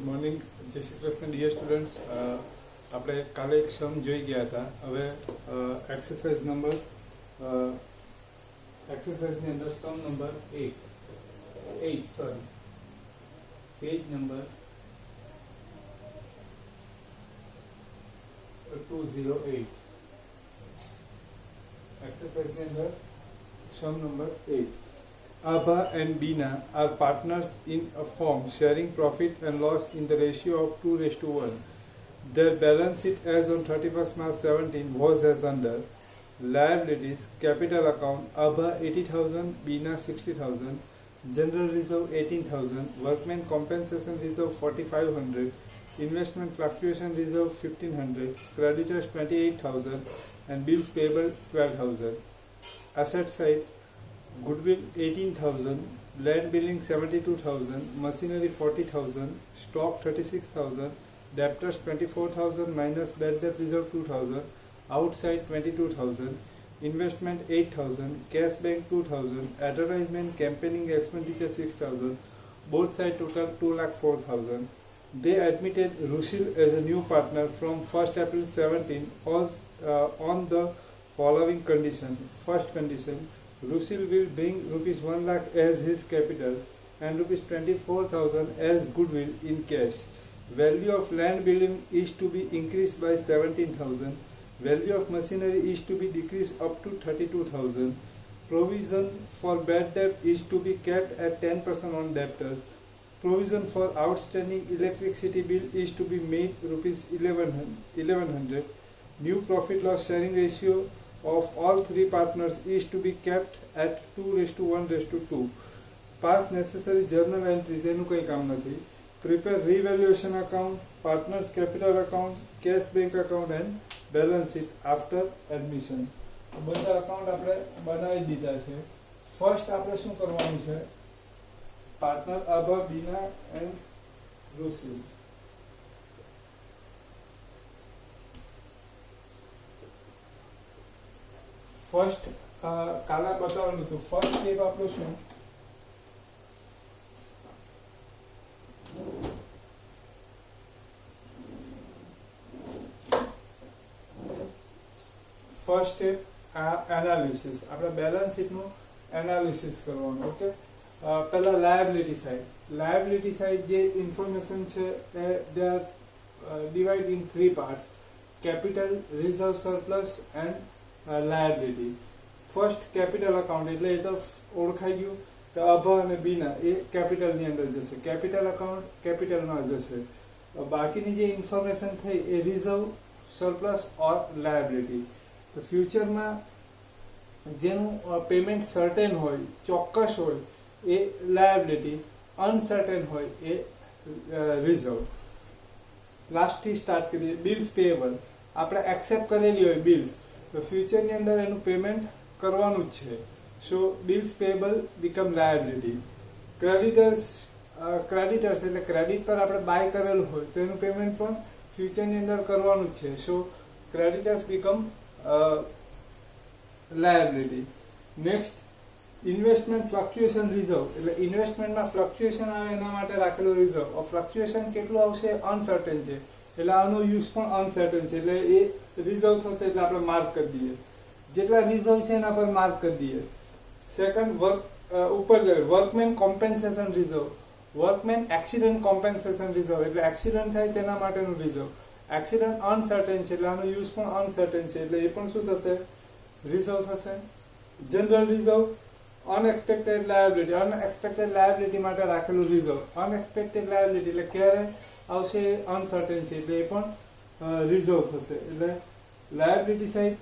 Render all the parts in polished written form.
Morning, જય Shri Krishna dear students. આપણે કાલે એક સમ જોઈ ગયા હતા. હવે એક્સરસાઇઝની અંદર સમ નંબર 8 પેજ નંબર 208. એક્સરસાઇઝની અંદર સમ number 8. Abha and Bina are partners in a firm sharing profit and loss in the ratio of 2:1. Their balance sheet as on 31st March 17 was as under: liabilities, capital account, Abha 80,000, Bina 60,000, general reserve 18,000, workmen compensation reserve 4,500, investment fluctuation reserve 1,500, creditors 28,000, and bills payable 12,000. Asset side: goodwill 18,000, land building 72,000, machinery 40,000, stock 36,000, debtors 24,000 minus bad debt reserve 2,000, outside 22,000, investment 8,000, cash bank 2,000, advertisement campaigning expenditure 6,000, both side total 2,04,000. They admitted Rushil as a new partner from 1st April 17 was on the following condition. First condition: Rushil will bring rupees 1 lakh as his capital and rupees 24,000 as goodwill in cash. Value of land building is to be increased by 17,000. Value of machinery is to be decreased up to 32,000. Provision for bad debt is to be kept at 10% on debtors. Provision for outstanding electricity bill is to be made rupees 1100. New profit loss sharing ratio of all three partners is to be kept at 2:1:2. Pass necessary journal entries. એનું કંઈ કામ નથી. Prepare revaluation account, partners capital account, cash bank account and balance sheet after admission. બધા account આપણે બનાવી દીધા છે. First આપણે શું કરવાનું છે? Partner Abha, Bina and Rusil. First કાલે બતાવવાનું હતું. ફર્સ્ટ સ્ટેપ આપણું શું? First step analysis. આપણે બેલેન્સ શીટનું એનાલિસિસ કરવાનું. ઓકે, પહેલા લાયબિલિટી સાઇડ જે ઇન્ફોર્મેશન છે એ they are divide in 3 parts: capital, reserve, surplus and liability. First capital account એટલે એ તો ઓળખાઈ ગયું કે અભા અને બીના એ કેપિટલની અંદર જશે. કેપિટલ અકાઉન્ટ કેપિટલમાં જશે. બાકીની જે ઇન્ફોર્મેશન થઈ એ રિઝર્વ, સરપ્લસ ઓર લાયબિલિટી. તો ફ્યુચરમાં જેનું પેમેન્ટ સર્ટેન હોય, ચોક્કસ હોય, એ લાયબિલિટી, અનસર્ટેન હોય એ રિઝર્વ. લાસ્ટથી સ્ટાર્ટ કરીએ. Bills payable. આપણે એક્સેપ્ટ કરેલી હોય બિલ્સ, તો ફ્યુચરની અંદર એનું પેમેન્ટ કરવાનું જ છે. So bills payable become liability. Creditors એટલે ક્રેડિટ પર આપણે બાય કરેલું હોય તો એનું પેમેન્ટ પણ ફ્યુચરની અંદર કરવાનું જ છે. So creditors become liability. Next, investment fluctuation reserve એટલે ઇન્વેસ્ટમેન્ટમાં ફ્લક્ચ્યુએશન આવે એના માટે રાખેલું રિઝર્વ. ફ્લક્ચ્યુએશન કેટલું આવશે અનસર્ટેન છે, એટલે આનો યુઝ પણ અનસર્ટેન છે, એટલે એ રિઝર્વ થશે. એટલે આપણે માર્ક કરી દઈએ. જેટલા રિઝર્વ છે એના પર માર્ક કરી દઈએ. સેકન્ડ, ઉપર જાય workmen compensation reserve. Workmen accident compensation reserve એટલે એક્સિડન્ટ થાય તેના માટેનું રિઝર્વ. એક્સિડન્ટ અનસર્ટેન છે એટલે આનો યુઝ પણ અનસર્ટેન છે, એટલે એ પણ શું થશે? રિઝર્વ થશે. General reserve, unexpected liability. Unexpected liability માટે રાખેલું રિઝર્વ. અનએક્સપેક્ટેડ લાયબિલિટી એટલે ક્યારે આવશે અનસર્ટેન છે, એટલે એ પણ રિઝર્વ થશે. એટલે લાયબિલિટી સાઇડ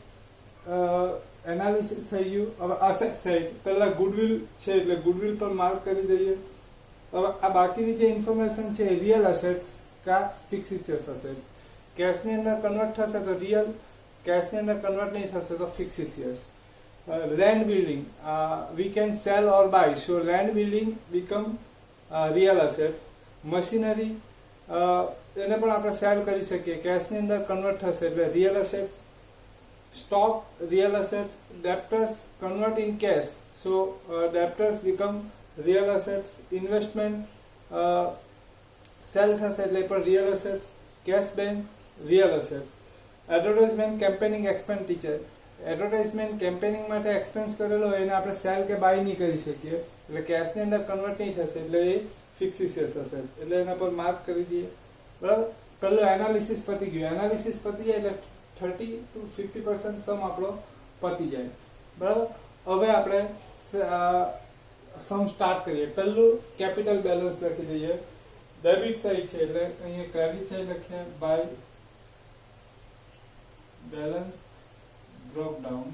એનાલિસિસ થઈ ગયું. હવે અસેટ સાઇડ પહેલા ગુડવિલ છે એટલે ગુડવિલ પર માર્ક કરી દઈએ. હવે આ બાકીની જે ઇન્ફોર્મેશન છે રિયલ અસેટ્સ કા ફિક્સિશિયસ અસેટ્સ. કેશની અંદર કન્વર્ટ થશે તો રિયલ, કેશની અંદર કન્વર્ટ નહીં થશે તો fictitious. Land building we can sell or buy, so land building become real assets. Machinery એને પણ આપણે સેલ કરી શકીએ, કેશની અંદર કન્વર્ટ થશે એટલે real assets. Stock real assets. Debtors convert in cash, so debtors become real assets. Investment cell થશે એટલે પણ real assets. Cash bank real assets. Advertisement campaigning expenditure, advertisement campaigning માટે એક્સપેન્સ કરેલો હોય એને આપણે સેલ કે બાય નહીં કરી શકીએ એટલે કેશની અંદર કન્વર્ટ નહીં થશે એટલે એ ફિક્સિસિયસ હશે એટલે એના પર માર્ક કરી દઈએ. બરાબર. પેલું એનાલિસિસ પતી ગયું. એનાલિસિસ પતી જાય એટલે 30 to 50% સમ આપણો પતી જાય. બરાબર. હવે આપણે સમ સ્ટાર્ટ કરીએ. પહેલું કેપિટલ બેલેન્સ લખી દઈએ. ડેબિટ સાઈડ છે એટલે અહીંયા ક્રેડિટ સાઈડ લખીએ by balance broke down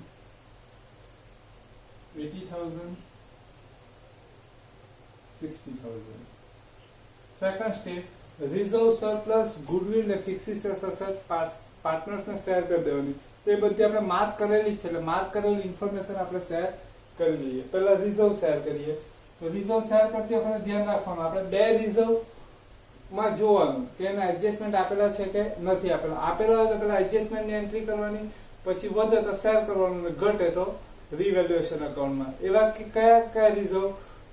80,000 60,000. Second step, reserve surplus goodwill ને ફિક્સિસ અસેટ પાર્ટનર્સ ને શેર કરી દેવાની. તો એ બધી આપણે માર્ક કરેલી છે એટલે માર્ક કરેલી ઇન્ફોર્મેશન આપણે શેર કરી દઈએ. પહેલા રિઝર્વ શેર કરીએ. તો રિઝર્વ શેર કરતી વખતે ધ્યાન રાખવાનું આપણે બે રિઝર્વ માં જોવાનું કે એના એડજસ્ટમેન્ટ આપેલા છે કે નથી આપેલા. આપેલા હોય તો પેલા એડજસ્ટમેન્ટ ની એન્ટ્રી કરવાની, પછી વધે તો શેર કરવાનું અને ઘટે તો રિવેલ્યુએશન અકાઉન્ટમાં. એવા કયા કયા રિઝર્વ?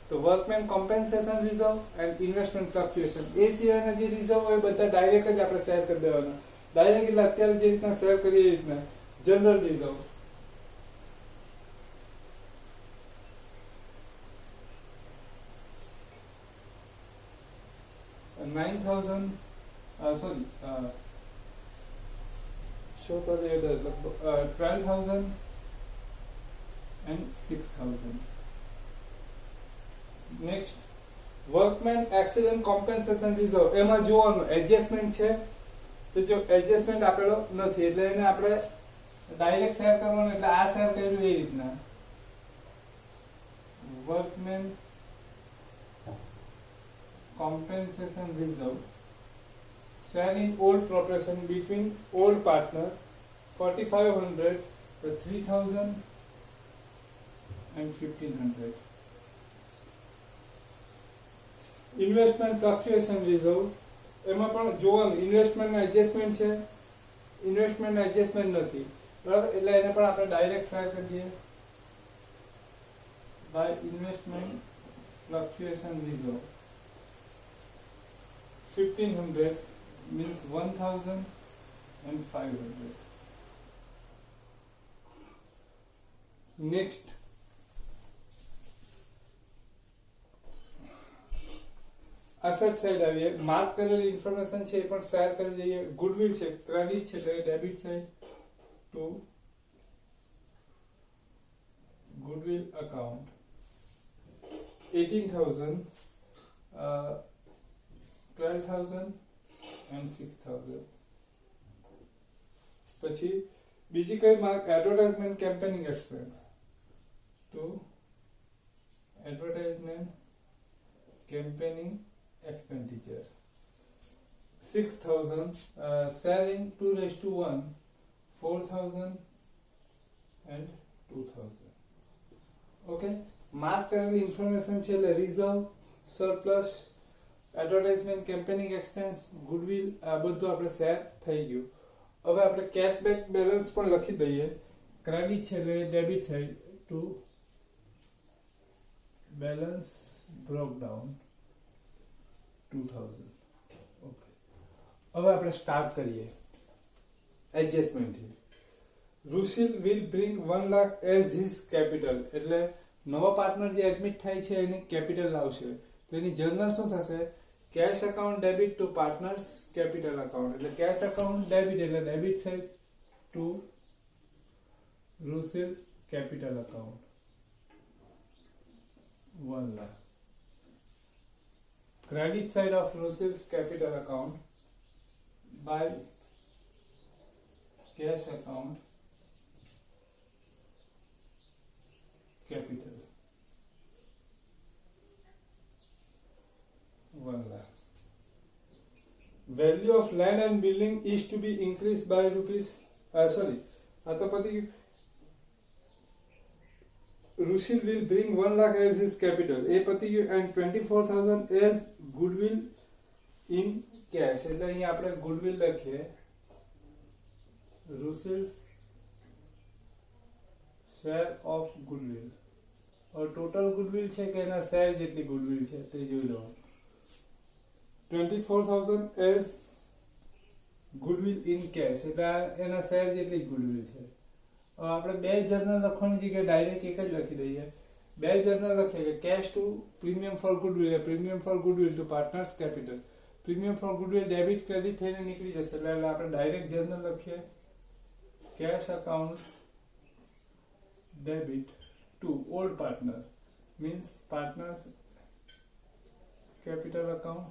તો workman compensation reserve and investment fluctuation. એ સિવાયના જે રિઝર્વ હોય બધા ડાયરેક્ટ જ આપણે શેર કરી દેવાના. ડાયરેક્ટ એટલે અત્યારે જે રીતના શેર કરીએ એ રીતના general reserve. show for the 12,000 and 6,000. Next, workman accident compensation reserve. એમાં જોવાનું એડજસ્ટમેન્ટ છે તો જો એડજસ્ટમેન્ટ આપેલો નથી એટલે એને આપણે ડાયરેક્ટ શેર કરવાનું એટલે આ શેર કર્યું એ રીતના workman compensation reserve sharing old proportion between old partner 4,500 to 3,000 and 1,500. Investment fluctuation reserve એમાં પણ જોવાનું ઇન્વેસ્ટમેન્ટ ના એડજસ્ટમેન્ટ છે, ઇન્વેસ્ટમેન્ટ ના એડજસ્ટમેન્ટ નથી. બરાબર. એટલે એને પણ આપણે ડાયરેક્ટ શેર કરી દઈએ by investment fluctuation reserve 1,500 means 1,500. Next, asset side આવીએ. માર્ક કરેલી ઇન્ફોર્મેશન છે એ પણ શેર કરી દઈએ. ગુડવિલ છે, ક્રેડિટ છે તો એ debit side to goodwill account 18,000 12,000 and 6,000. પછી બીજી કઈ mark? Advertisement campaigning expense to advertisement campaigning expenditure 6,000. Sharing 2:1 4,000 and 2,000. Okay. Mark કરેલી ઇન્ફોર્મેશન છે એટલે reserve, surplus, advertisement campaigning expense, goodwill આ બધું આપણે શેર થઈ ગયું. હવે આપણે કેશબેક બેલેન્સ પણ લખી દઈએ. ક્રેડિટ છે એટલે debit side to balance brought down 2,000. Okay. હવે આપણે સ્ટાર્ટ કરીએ એડજસ્ટમેન્ટ થી. Rusil will bring 1 lakh as his capital એટલે નવા પાર્ટનર જે એડમિટ થાય છે એની કેપિટલ લાવશે તો એની જર્નલ શું થશે? Cash account debit to partners capital account એટલે કેશ અકાઉન્ટ ડેબિટ એટલે debit side to Rusil's capital account 1 lakh. Credit side of Rusil's capital account by cash account capital 1 lakh. Value of land and building is to be increased by rupees Rusil will bring 1 lakh as his capital એ પતિ and 24,000 as goodwill in cash એટલે અહીં આપણે goodwill લખીએ Rusil's share of goodwill और total goodwill છે કે એના share જેટલી goodwill છે તે જોઈ લો. 24,000 as goodwill in cash, એટલે એના શેર જેટલી ગુડવિલ છે. હવે આપણે બે જર્નલ લખવાની જગ્યાએ ડાયરેક્ટ એક જ લખી દઈએ. બે જર્નલ લખીએ કે cash to premium for goodwill, premium for goodwill to partners capital. Premium for goodwill debit credit થઈને નીકળી જશે, એટલે આપણે ડાયરેક્ટ જર્નલ લખીએ cash account debit to old partner, means partners capital account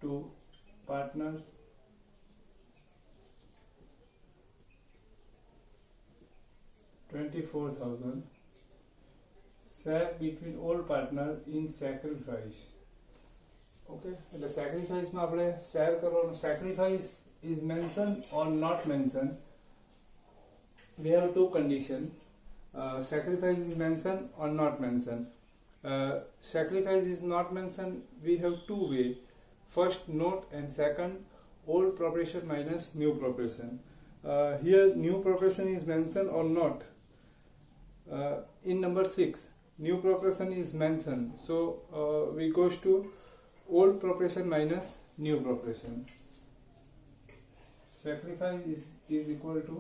to partners $24,000 share between all partner in sacrifice. Okay, એટલે sacrifice માં આપણે share કરવાનું. Sacrifice is mentioned or not mentioned. We have two conditions. Sacrifice is mentioned or not mentioned. Sacrifice is not mentioned, we have two ways. First, note, and second, old proportion minus new proportion. Here new proportion is mentioned or not. In number 6, new proportion is mentioned, so we goes to old proportion minus new proportion. Sacrifice is equal to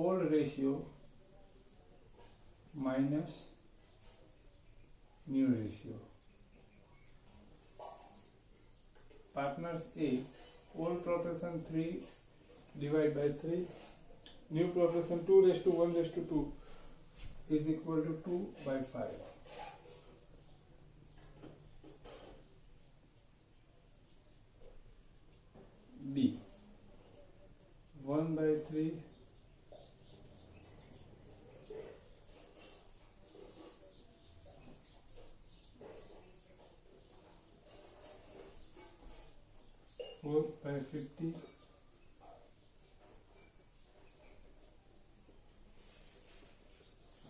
old ratio minus new ratio. Partners A, old proportion 3 divided by 3, new proportion 2:1:2 is equal to 2/5. B, 1/3 4/50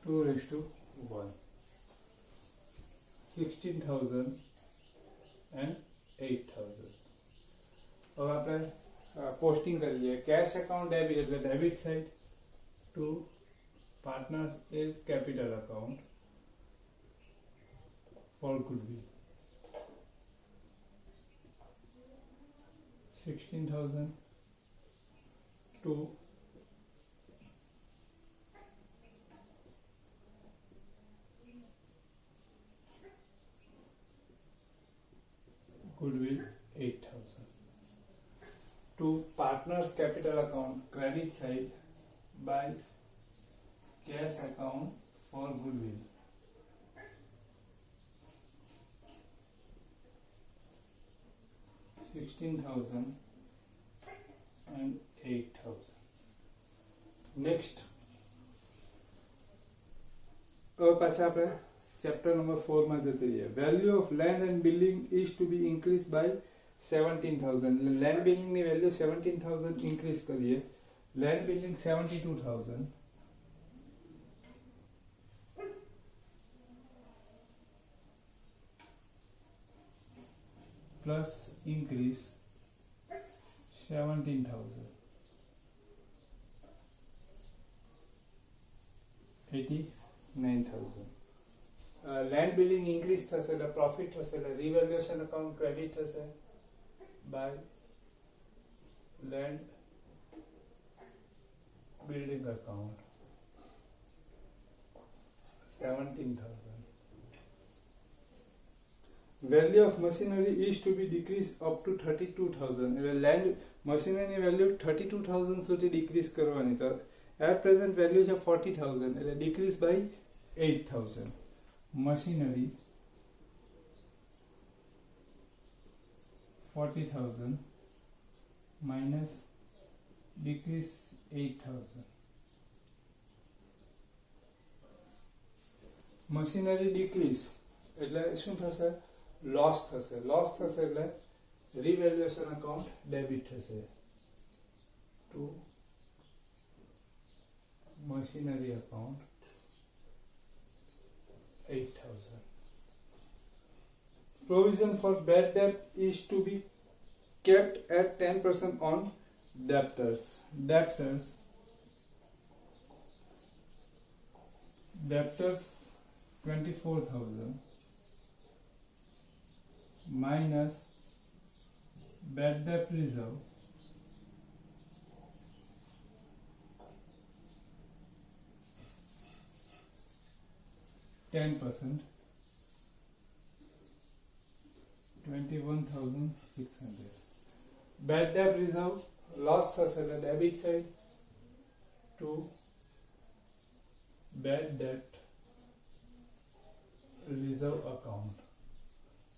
2:1, 16,000 and 8,000. હવે આપણે posting કરી લઈએ. Cash account debit એટલે debit side to partners is capital account for goodwill 16,000 to goodwill 8,000 to partners capital account credit side by cash account for goodwill 16,000 and 8,000. Next, હવે પાછા આપણે chapter number 4 માં જતી રહીએ. Value of land and building is to be increase by 17,000. Land building ની value 17,000 increase કરીએ. Land building 72,000 plus increase 17,000 89,000. Land building increase થશે એટલે પ્રોફિટ થશે એટલે રિવેલ્યુએશન અકાઉન્ટ ક્રેડિટ થશે by land building account 17,000. Value of machinery is to be decreased up to 32,000. એટલે land મશીનરીની value 32,000 સુધી decrease કરવાની. તો એટ પ્રેઝન્ટ વેલ્યુ છે 40,000 એટલે decrease by 8,000. Machinery 40,000 minus decrease 8,000. Machinery decrease એટલે શું થશે? લોસ થશે. લોસ થશે એટલે રિવેલ્યુએશન અકાઉન્ટ ડેબિટ થશે to machinery account 8,000. Provision for bad debt is to be kept at 10% on debtors. Debtors 24,000 minus bad debt reserve %, 21,600. Bad debt reserve loss થશે એટલે debit side to bad debt reserve account.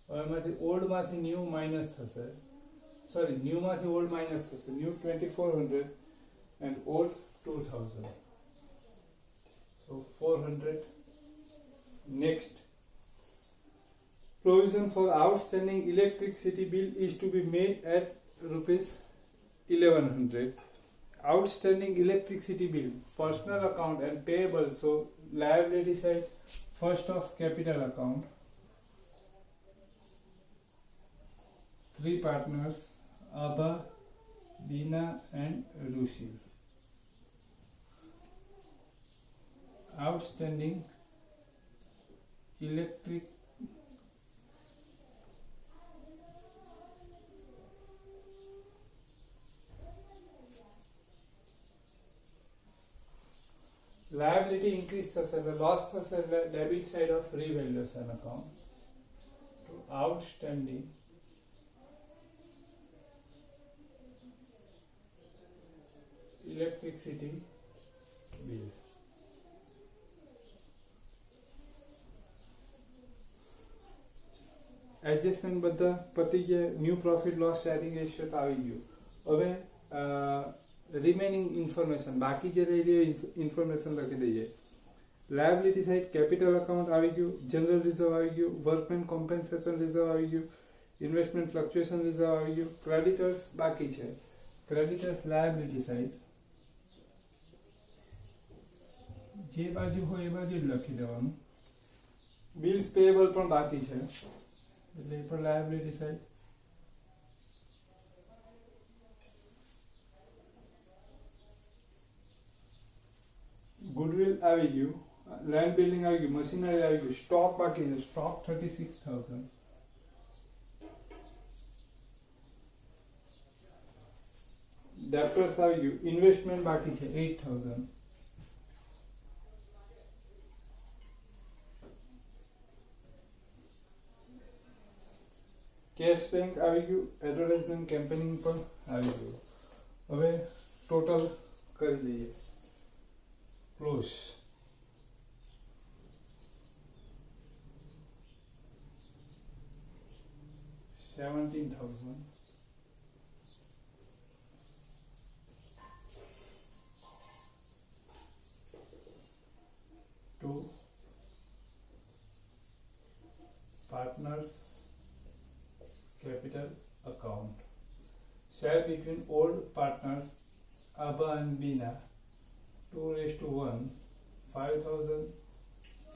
હવે એમાંથી old માંથી new minus થશે, sorry new માંથી old minus થશે. New 2400 and old 2000, so 400. Next, provision for outstanding electricity bill is to be made at rupees 1100. Outstanding electricity bill, personal account and payable, so liability side, first of capital account, 3 partners, Abha, Bina and Rushil. Outstanding electric liability increase થશે એટલે loss થશે એટલે debit side of revaluation account to outstanding electricity bill. Adjustment બધા પતી ગયા. New profit loss sharing ratio તો આવી ગયું. હવે રિમેનિંગ ઇન્ફોર્મેશન બાકી જે રહી ગઈ ઇન્ફોર્મેશન લખી દઈએ. લાયબિલિટી સાઇડ કેપિટલ અકાઉન્ટ આવી ગયું, જનરલ રિઝર્વ આવી ગયું, વર્કમેન કોમ્પેન્સેશન રિઝર્વ આવી ગયું, ઇન્વેસ્ટમેન્ટ ફ્લક્ચ્યુએશન રિઝર્વ આવી ગયું, ક્રેડિટર્સ બાકી છે. ક્રેડિટર્સ લાયબિલિટી સાઇડ જે બાજુ હોય એ બાજુ જ લખી દેવાનું. બિલ્સ પેએબલ પણ બાકી છે એટલે એ પણ લાયબિલિટી સાઇડ. ગુડવિલ આવી ગયું, લેન્ડ બિલ્ડિંગ આવી ગયું, મશીનરી આવી ગયું, સ્ટોક બાકી છે, સ્ટોક 36,000. ડેપ્ટર્સ આવી ગયું, ઇન્વેસ્ટમેન્ટ બાકી છે 8,000. કેશ બેંક આવી ગયું, એડવર્ટાઇઝમેન્ટ કેમ્પેનિંગ પણ આવી ગયું. હવે ટોટલ કરી દઈએ. Close $17,000 to partners capital account. Share between old partners Abha and Bina 2:1, 5,000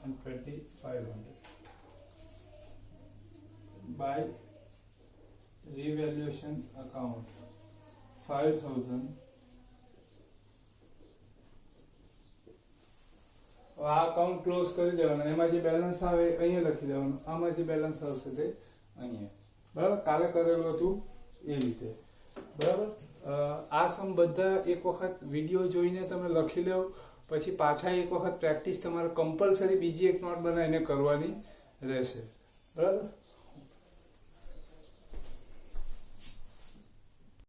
and 2,500. By revaluation account 5,000. આ અકાઉન્ટ ક્લોઝ કરી દેવાનું. એમાં જે બેલેન્સ આવે અહીંયા લખી દેવાનું, આમાં જે બેલેન્સ આવશે તે અહીંયા. બરાબર, કાલે કરેલું હતું એ રીતે. બરાબર, આ સમ બધા એક વખત વિડીયો જોઈને તમે લખી લો, પછી પાછા એક વખત પ્રેક્ટિસ તમારે કમ્પલસરી બીજી એક નોટ બનાવીને કરવાની રહેશે. બરાબર.